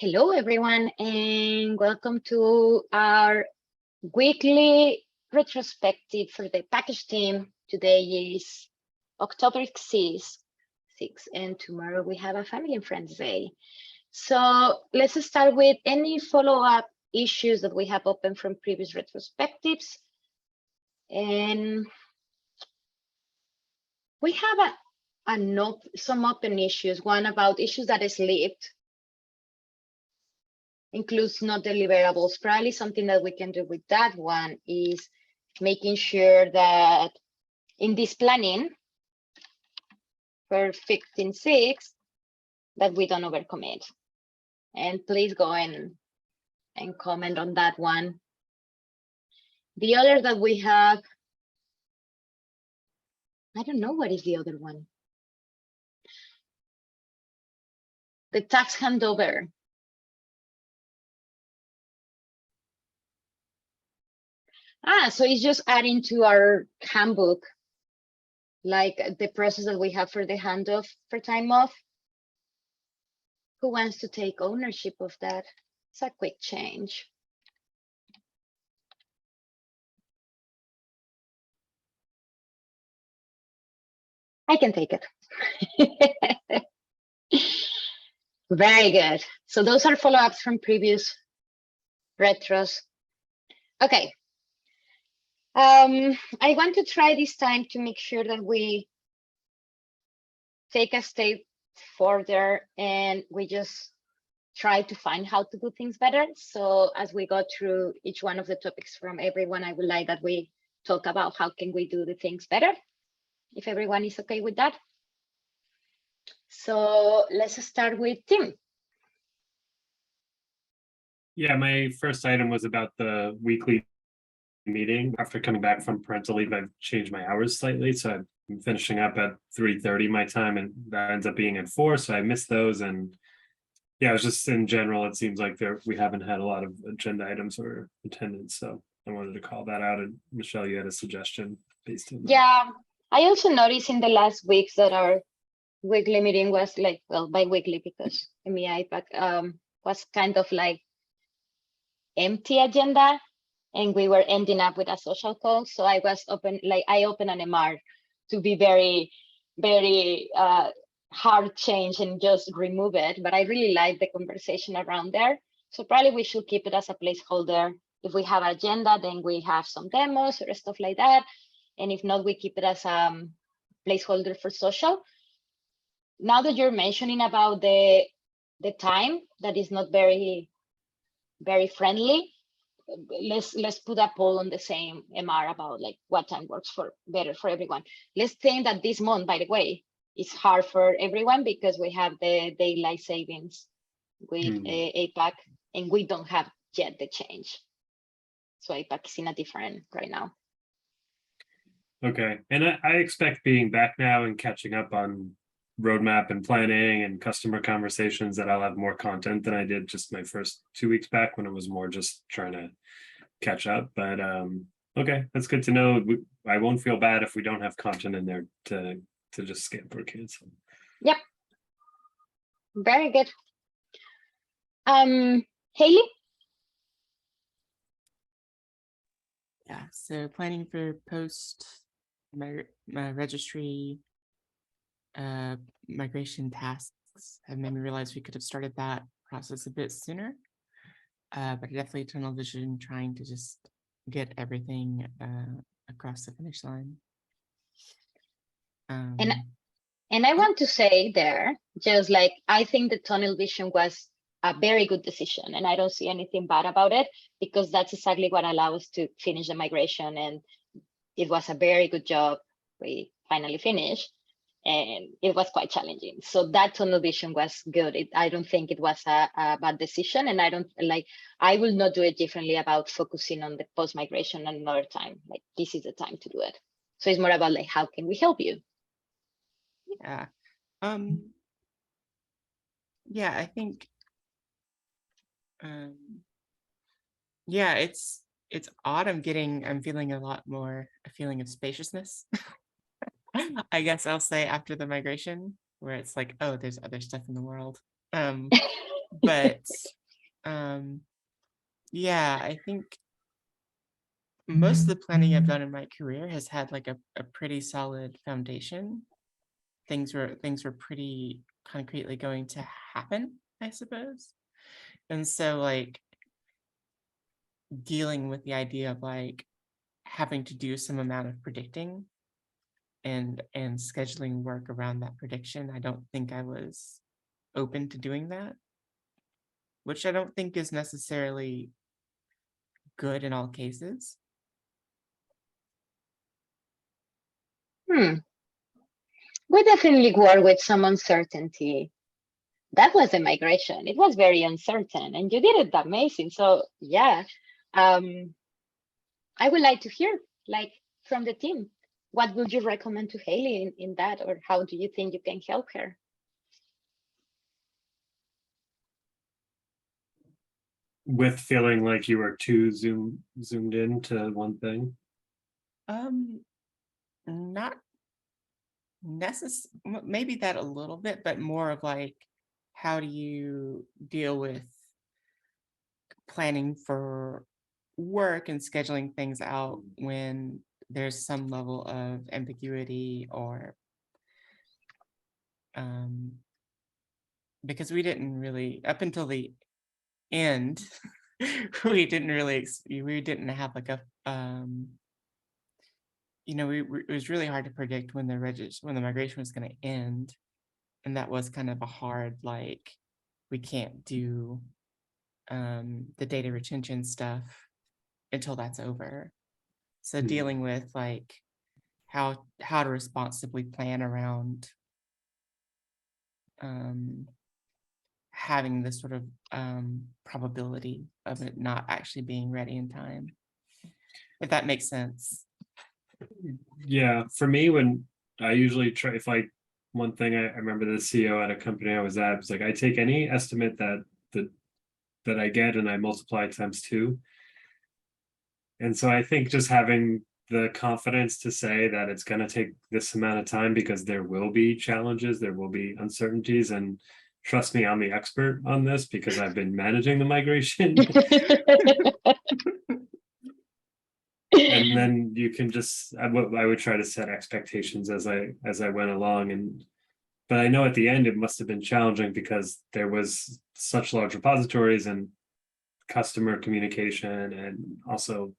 Hello, everyone, and welcome to our weekly retrospective for the package team. Today is October 6th, and tomorrow we have a family and friends day. So let's start with any follow-up issues that we have open from previous retrospectives. And we have some open issues, one about issues that slipped, includes not deliverables. Probably something that we can do with that one is making sure that in this planning for 15.6 that we don't overcommit. And please go in and comment on that one. The other that we have, I don't know what is the other one. The tax handover. So it's just adding to our handbook, like the process that we have for the handoff for time off. Who wants to take ownership of that? It's a quick change. I can take it. Very good. So those are follow-ups from previous retros. Okay. I want to try this time to make sure that we take a step further and we just try to find how to do things better. So as we go through each one of the topics from everyone, I would like that we talk about how can we do the things better, if everyone is okay with that. So let's start with Tim. Yeah, my first item was about the weekly meeting. After coming back from parental leave, I've changed my hours slightly. So I'm finishing up at 3:30 my time, and that ends up being at 4. So I missed those. And yeah, it was just in general, it seems like we haven't had a lot of agenda items or attendance. So I wanted to call that out. And Michelle, you had a suggestion based on that. Yeah, I also noticed in the last weeks that our weekly meeting was like, well, bi-weekly, because MEI was kind of like empty agenda, and we were ending up with a social call. So I was I opened an MR to be very, very hard change and just remove it. But I really like the conversation around there. So probably we should keep it as a placeholder. If we have agenda, then we have some demos or stuff like that. And if not, we keep it as a placeholder for social. Now that you're mentioning about the time that is not very friendly, let's put a poll on the same MR about like what time works better for everyone. Let's think that this month, by the way, is hard for everyone because we have the daylight savings with APAC, and we don't have yet the change. So APAC is in a different right now. Okay, and I expect being back now and catching up on roadmap and planning and customer conversations that I'll have more content than I did just my first 2 weeks back when it was more just trying to catch up. But okay, that's good to know. I won't feel bad if we don't have content in there to just skip or cancel. Yep, very good. Haley? Yeah, so planning for post my registry migration tasks have made me realize we could have started that process a bit sooner. But definitely tunnel vision, trying to just get everything across the finish line. And I want to say there, just like, I think the tunnel vision was a very good decision, and I don't see anything bad about it, because that's exactly what allowed us to finish the migration, and it was a very good job. We finally finished, and it was quite challenging. So that tunnel vision was good. I don't think it was a bad decision, and I will not do it differently about focusing on the post-migration another time. Like, this is the time to do it. So it's more about like, how can we help you? Yeah. Yeah, I think yeah, it's odd. I'm feeling a feeling of spaciousness. I guess I'll say after the migration, where it's like, oh, there's other stuff in the world. But yeah, I think most of the planning I've done in my career has had like a pretty solid foundation. Things were pretty concretely going to happen, I suppose. And so like dealing with the idea of like having to do some amount of predicting and scheduling work around that prediction, I don't think I was open to doing that, which I don't think is necessarily good in all cases. We definitely work with some uncertainty. That was a migration. It was very uncertain, and you did it amazing. So yeah, I would like to hear like from the team. What would you recommend to Haley in that, or how do you think you can help her? With feeling like you were too zoomed in to one thing? Not necessarily, maybe that a little bit, but more of like, how do you deal with planning for work and scheduling things out when there's some level of ambiguity, or because we didn't really, up until the end, we didn't have like a it was really hard to predict when the migration was going to end, and that was kind of a hard, like, we can't do the data retention stuff until that's over. So dealing with like how to responsibly plan around having this sort of probability of it not actually being ready in time, if that makes sense. Yeah, for me, when I usually try, if like one thing I remember the CEO at a company I was at was like, I take any estimate that I get and I multiply times 2. And so I think just having the confidence to say that it's going to take this amount of time, because there will be challenges, there will be uncertainties, and trust me, I'm the expert on this because I've been managing the migration. And then you can just, I would try to set expectations as I went along. But I know at the end it must have been challenging because there was such large repositories and customer communication, and also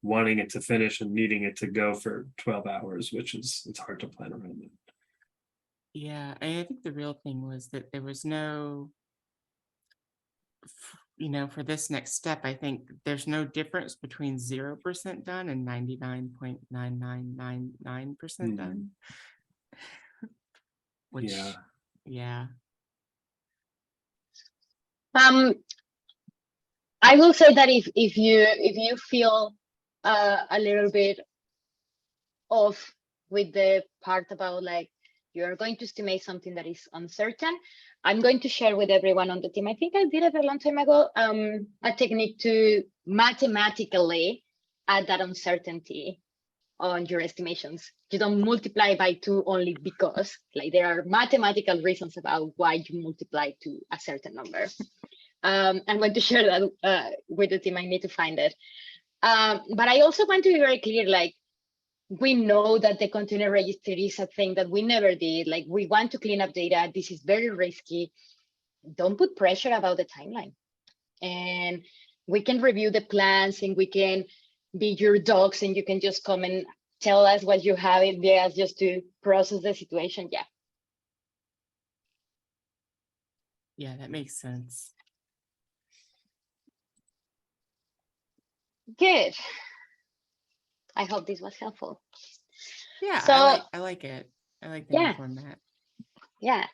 wanting it to finish and needing it to go for 12 hours, it's hard to plan around it. Yeah, I think the real thing was that there was no, for this next step, I think there's no difference between 0% done and 99.9999% done. Which, yeah. I will say that if you feel a little bit off with the part about like you're going to estimate something that is uncertain, I'm going to share with everyone on the team, I think I did it a long time ago, a technique to mathematically add that uncertainty on your estimations. You don't multiply by 2 only because, like, there are mathematical reasons about why you multiply to a certain number. I'm going to share that with the team. I need to find it. But I also want to be very clear, like, we know that the container registry is a thing that we never did. Like, we want to clean up data. This is very risky. Don't put pressure about the timeline. And we can review the plans, and we can be your docs, and you can just come and tell us what you have in there just to process the situation. Yeah. Yeah, that makes sense. Good. I hope this was helpful. Yeah, so I like it. I like the new format. Yeah.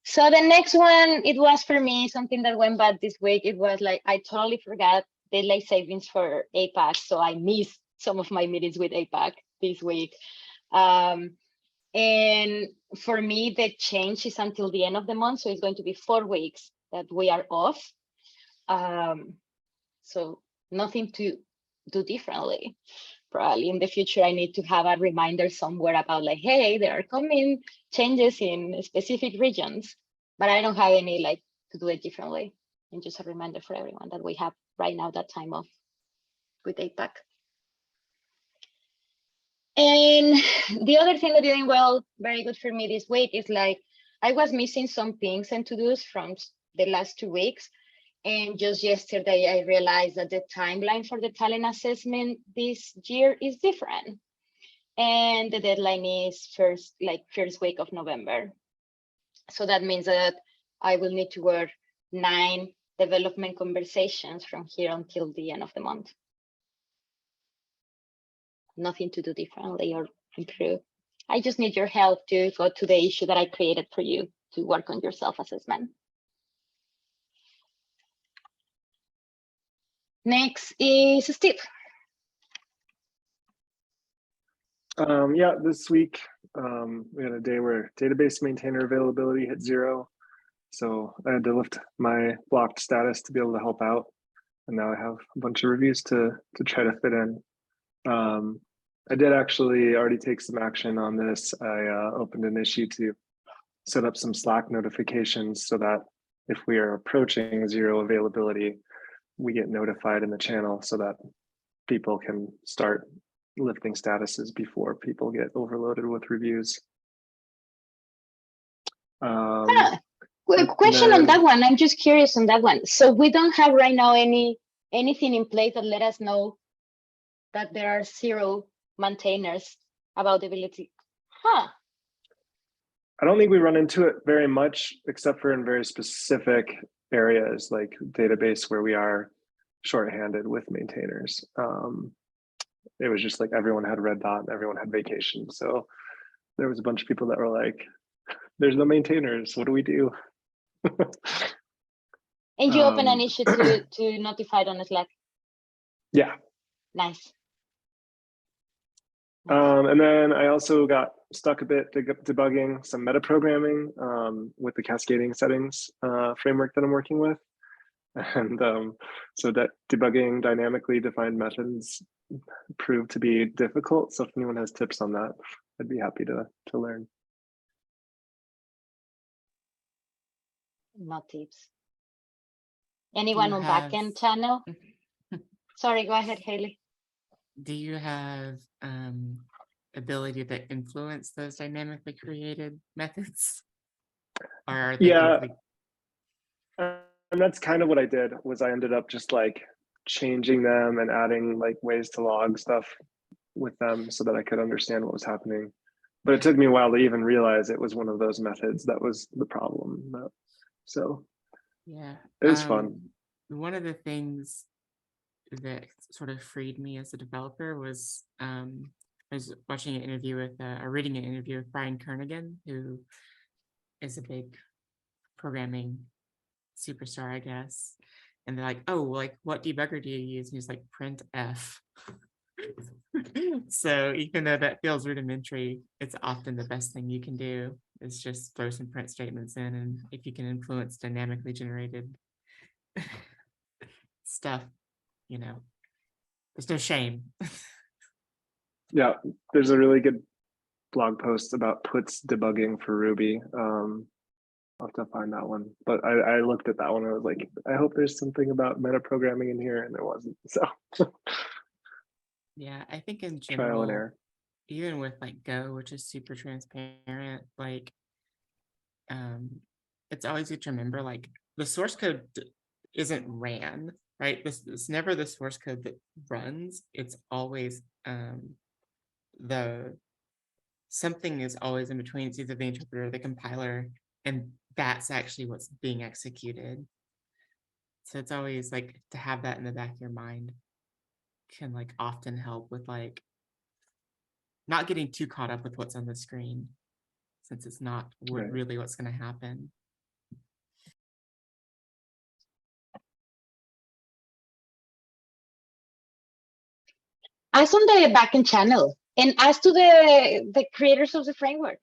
So the next one, it was for me something that went bad this week. It was like I totally forgot daylight savings for APAC, so I missed some of my meetings with APAC this week. And for me, the change is until the end of the month, so it's going to be 4 weeks that we are off. So nothing to do differently. Probably in the future, I need to have a reminder somewhere about like, hey, there are coming changes in specific regions, but I don't have any like to do it differently. And just a reminder for everyone that we have right now that time off with APAC. And the other thing that didn't well very good for me this week is like I was missing some things and to-dos from the last 2 weeks. And just yesterday, I realized that the timeline for the talent assessment this year is different. And the deadline is first week of November. So that means that I will need to work 9 development conversations from here until the end of the month. Nothing to do differently or improve. I just need your help to go to the issue that I created for you to work on your self-assessment. Next is Steve. Yeah, this week we had a day where database maintainer availability hit 0. So I had to lift my blocked status to be able to help out. And now I have a bunch of reviews to try to fit in. I did actually already take some action on this. I opened an issue to set up some Slack notifications so that if we are approaching 0 availability, we get notified in the channel so that people can start lifting statuses before people get overloaded with reviews. Question on that one. I'm just curious on that one. So we don't have right now anything in place that let us know that there are 0 maintainers about the ability. Huh. I don't think we run into it very much, except for in very specific areas like database where we are shorthanded with maintainers. It was just like everyone had red dot, everyone had vacation. So there was a bunch of people that were like, there's no maintainers, what do we do? And you open an issue to notify it on Slack. Yeah. Nice. And then I also got stuck a bit debugging some metaprogramming with the cascading settings framework that I'm working with. And so that debugging dynamically defined methods proved to be difficult. So if anyone has tips on that, I'd be happy to learn. No tips. Anyone on backend channel? Sorry, go ahead, Haley. Do you have ability to influence those dynamically created methods? Or are they and that's kind of what I did. Was I ended up just like changing them and adding like ways to log stuff with them so that I could understand what was happening. But it took me a while to even realize it was one of those methods that was the problem. So yeah, it was fun. One of the things that sort of freed me as a developer was I was watching an interview with or reading an interview with Brian Kernighan, who is a big programming superstar, I guess. And they're like, oh, like what debugger do you use? And he's like, printf. So even though that feels rudimentary, it's often the best thing you can do is just throw some print statements in, and if you can influence dynamically generated stuff, you know, there's no shame. Yeah, there's a really good blog post about puts debugging for Ruby. I'll have to find that one. But I looked at that one and I was like, I hope there's something about metaprogramming in here, and there wasn't. So yeah, I think in trial and general, error. even with like Go, which is super transparent, like it's always good to remember like the source code isn't ran, right? It's never the source code that runs. It's always something is always in between. It's either the interpreter or the compiler, and that's actually what's being executed. So it's always like to have that in the back of your mind can like often help with like not getting too caught up with what's on the screen, since it's not really what's going to happen. As on the backend channel, and as to the creators of the framework,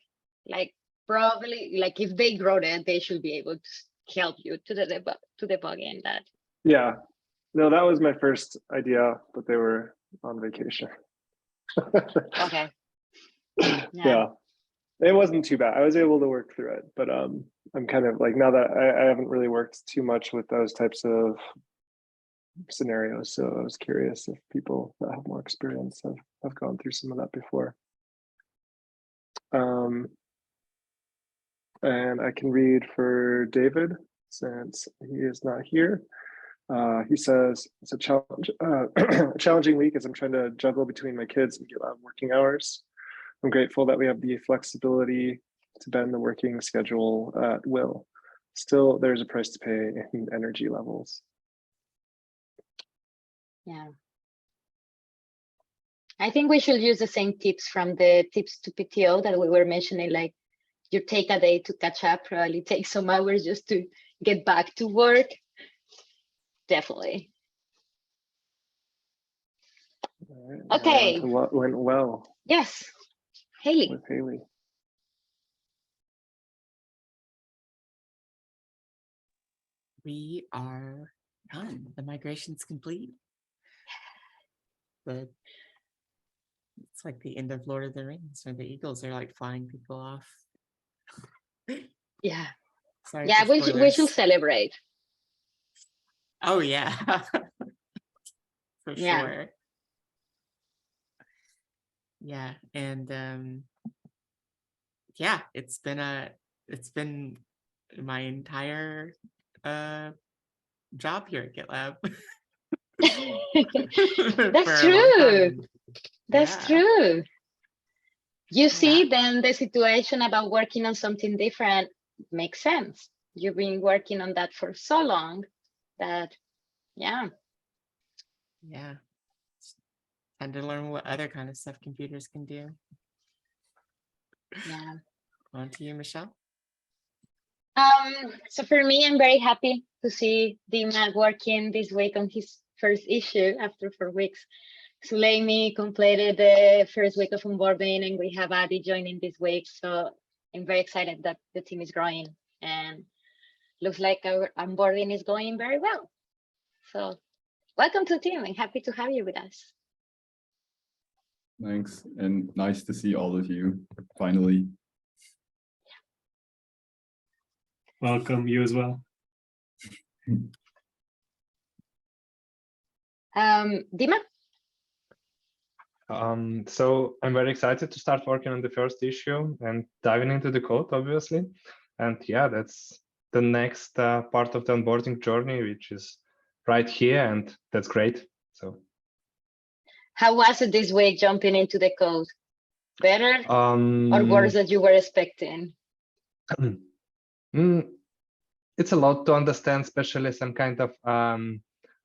like probably like if they wrote it, they should be able to help you to debug in that. Yeah, no, that was my first idea, but they were on vacation. Okay. Yeah. It wasn't too bad. I was able to work through it, but I'm kind of like, now that I haven't really worked too much with those types of scenarios, so I was curious if people that have more experience have gone through some of that before. And I can read for David since he is not here. He says it's a challenge, a challenging week as I'm trying to juggle between my kids and GitLab working hours. I'm grateful that we have the flexibility to bend the working schedule at will. Still, there's a price to pay in energy levels. Yeah. I think we should use the same tips from the tips to PTO that we were mentioning, like you take a day to catch up, probably take some hours just to get back to work. Definitely. All right, Okay. on to what went well. Yes, Haley. With Haley. We are done. The migration's complete. It's like the end of Lord of the Rings, where the eagles are like flying people off. Yeah. Sorry Yeah, for we should spoilers. celebrate. Oh yeah, for Yeah. sure. Yeah, and yeah, it's been my entire job here at GitLab. That's For a long true. time. That's Yeah. true. You see, Yeah. then the situation about working on something different makes sense. You've been working on that for so long that, yeah. Yeah. And to learn what other kind of stuff computers can do. Yeah. On to you, Michelle. So for me, I'm very happy to see Dima working this week on his first issue after 4 weeks. Suleimi completed the first week of onboarding, and we have Adi joining this week. So I'm very excited that the team is growing, and looks like our onboarding is going very well. So welcome to the team. I'm happy to have you with us. Thanks, and nice to see all of you finally. Welcome, you as well. Dima? So I'm very excited to start working on the first issue and diving into the code, obviously. And yeah, that's the next part of the onboarding journey, which is right here, and that's great. So How was it this week jumping into the code? Better or worse than you were expecting? It's a lot to understand, especially some kind of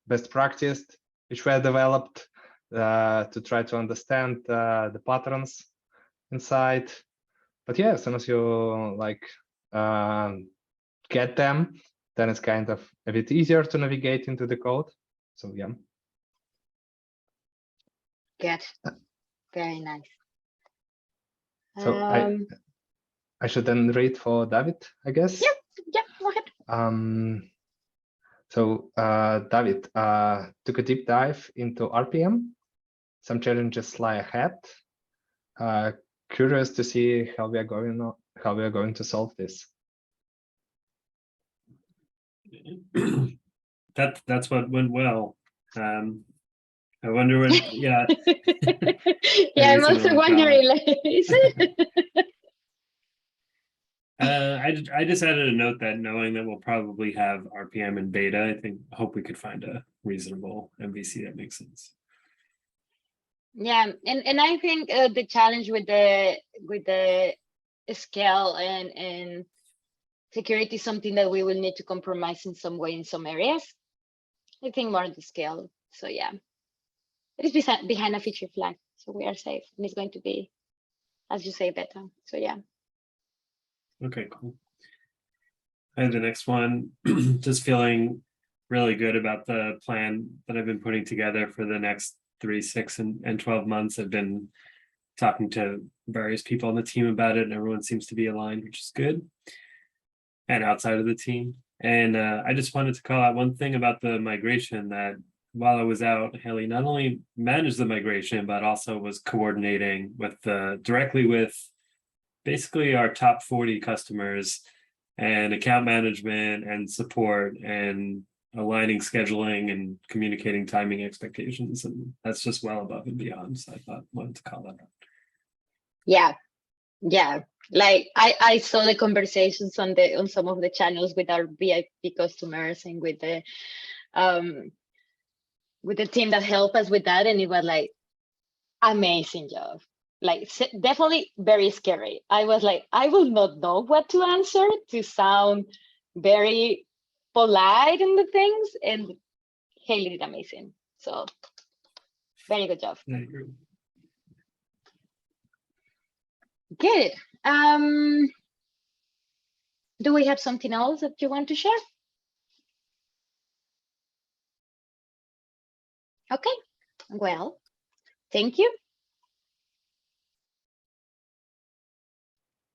best practice which were developed to try to understand the patterns inside. But yeah, as soon as you like get them, then it's kind of a bit easier to navigate into the code. So yeah. Good. Very nice. So I should then read for David, I guess. Yeah, go ahead. So David took a deep dive into RPM. Some challenges lie ahead. Curious to see how we are going to solve this. That's what went well. I wonder when, yeah. Yeah, I'm also wondering, like, is it? I just added a note that knowing that we'll probably have RPM in beta, hope we could find a reasonable MVC that makes sense. Yeah, and I think the challenge with the scale and security is something that we will need to compromise in some way in some areas. I think more the scale. So yeah, it is behind a feature flag, so we are safe, and it's going to be, as you say, better. So yeah. Okay, cool. And the next one, just feeling really good about the plan that I've been putting together for the next 3, 6, and 12 months. I've been talking to various people on the team about it, and everyone seems to be aligned, which is good. And outside of the team. And I just wanted to call out one thing about the migration, that while I was out, Haley not only managed the migration, but also was coordinating with directly with basically our top 40 customers and account management and support and aligning scheduling and communicating timing expectations. And that's just well above and beyond. So I wanted to call that out. Yeah. Yeah. Like I saw the conversations on some of the channels with our VIP customers and with the team that helped us with that, and it was like amazing job. Like definitely very scary. I was like, I will not know what to answer to sound very polite in the things, and Haley did amazing. So very good job. Good. Do we have something else that you want to share? Okay, well, thank you.